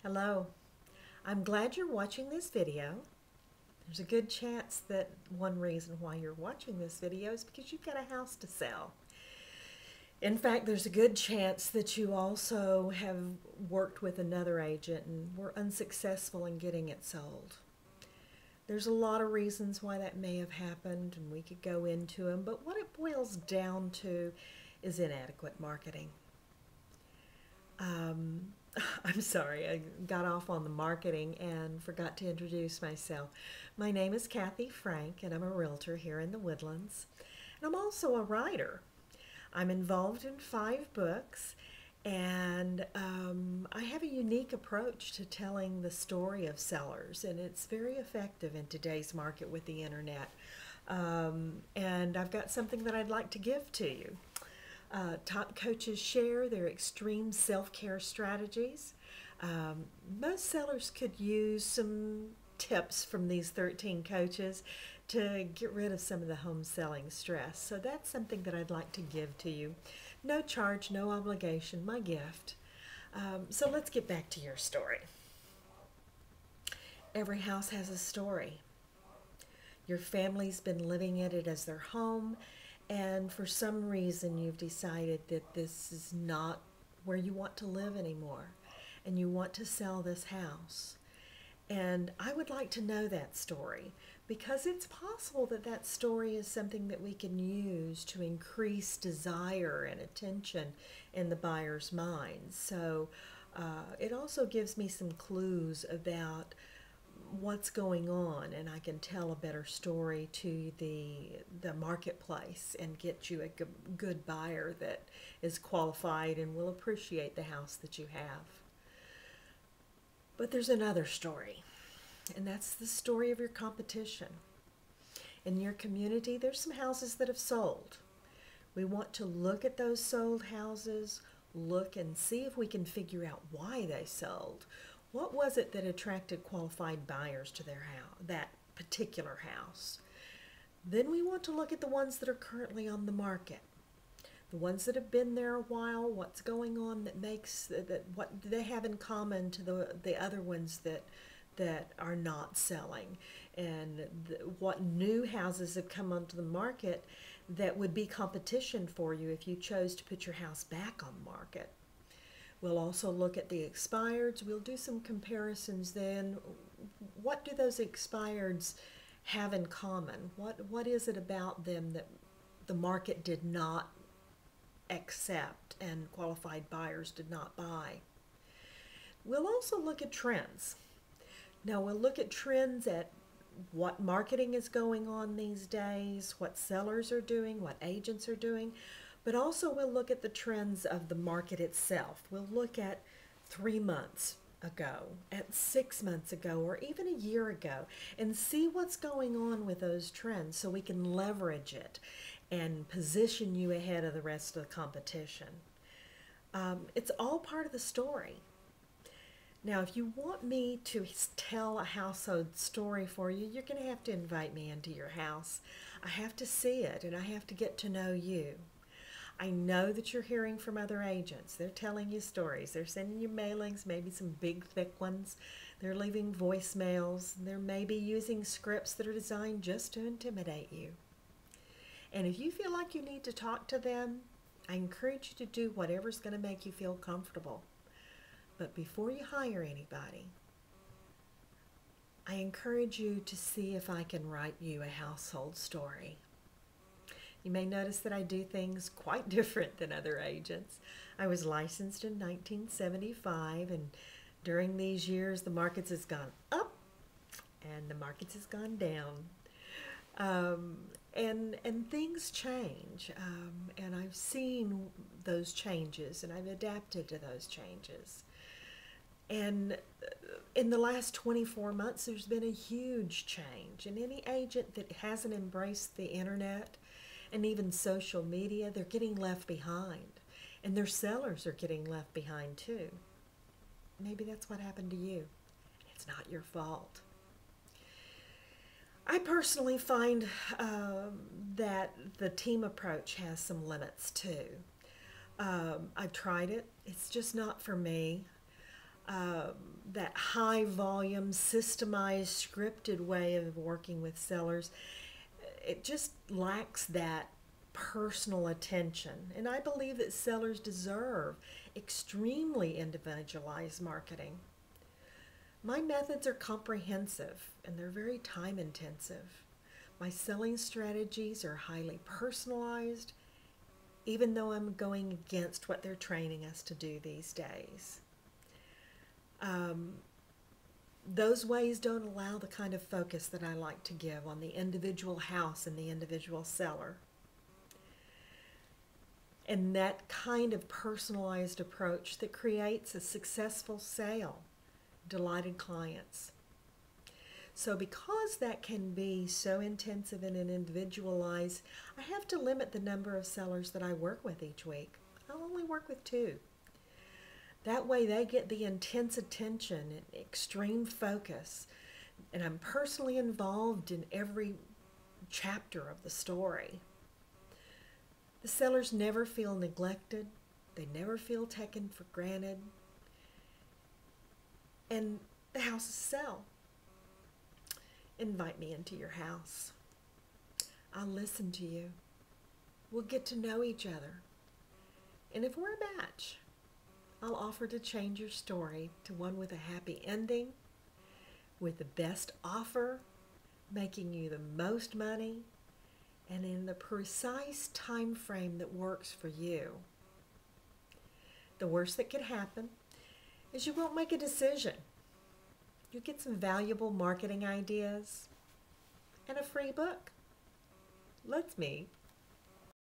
Hello, I'm glad you're watching this video. There's a good chance that one reason why you're watching this video is because you've got a house to sell. In fact, there's a good chance that you also have worked with another agent and were unsuccessful in getting it sold. There's a lot of reasons why that may have happened, and we could go into them, but what it boils down to is inadequate marketing. I'm sorry, I got off on the marketing and forgot to introduce myself. My name is Kathy Frank, and I'm a realtor here in the Woodlands. And I'm also a writer. I'm involved in 5 books, and I have a unique approach to telling the story of sellers, and it's very effective in today's market with the internet. And I've got something that I'd like to give to you. Top coaches share their extreme self-care strategies. Most sellers could use some tips from these 13 coaches to get rid of some of the home selling stress. So that's something that I'd like to give to you. No charge, no obligation, my gift. So let's get back to your story. Every house has a story. Your family's been living in it as their home, and for some reason you've decided that this is not where you want to live anymore, and you want to sell this house. And I would like to know that story, because it's possible that that story is something that we can use to increase desire and attention in the buyer's mind. So it also gives me some clues about what's going on, and I can tell a better story to the marketplace and get you a good buyer that is qualified and will appreciate the house that you have. But there's another story, and that's the story of your competition. In your community, there's some houses that have sold. We want to look at those sold houses, look and see if we can figure out why they sold. What was it that attracted qualified buyers to their house, that particular house? Then we want to look at the ones that are currently on the market. The ones that have been there a while, what's going on that makes, what do they have in common to the other ones that are not selling? And what new houses have come onto the market that would be competition for you if you chose to put your house back on the market. We'll also look at the expireds. We'll do some comparisons then. What do those expireds have in common? What is it about them that the market did not accept and qualified buyers did not buy? We'll also look at trends. Now we'll look at trends at what marketing is going on these days, what sellers are doing, what agents are doing. But also we'll look at the trends of the market itself. We'll look at 3 months ago, at 6 months ago, or even a year ago, and see what's going on with those trends so we can leverage it and position you ahead of the rest of the competition. It's all part of the story. Now, if you want me to tell a household story for you, you're going to have to invite me into your house. I have to see it, and I have to get to know you. I know that you're hearing from other agents. They're telling you stories. They're sending you mailings, maybe some big, thick ones. They're leaving voicemails. They're maybe using scripts that are designed just to intimidate you. And if you feel like you need to talk to them, I encourage you to do whatever's going to make you feel comfortable. But before you hire anybody, I encourage you to see if I can write you a household story. You may notice that I do things quite different than other agents. I was licensed in 1975, and during these years the markets has gone up and the markets has gone down. And things change, and I've seen those changes and I've adapted to those changes. And in the last 24 months there's been a huge change, and any agent that hasn't embraced the internet and even social media, they're getting left behind. And their sellers are getting left behind too. Maybe that's what happened to you. It's not your fault. I personally find that the team approach has some limits too. I've tried it. It's just not for me. that high volume, systemized, scripted way of working with sellers, it just lacks that personal attention. And I believe that sellers deserve extremely individualized marketing. My methods are comprehensive and they're very time intensive. My selling strategies are highly personalized, even though I'm going against what they're training us to do these days. Those ways don't allow the kind of focus that I like to give on the individual house and the individual seller. And that kind of personalized approach that creates a successful sale, delighted clients. So because that can be so intensive and individualized, I have to limit the number of sellers that I work with each week. I'll only work with 2. That way they get the intense attention and extreme focus, and I'm personally involved in every chapter of the story. The sellers never feel neglected. They never feel taken for granted. And the houses sell. Invite me into your house. I'll listen to you. We'll get to know each other. And if we're a match, I'll offer to change your story to one with a happy ending, with the best offer, making you the most money, and in the precise time frame that works for you. The worst that could happen is you won't make a decision. You get some valuable marketing ideas and a free book. Let's meet.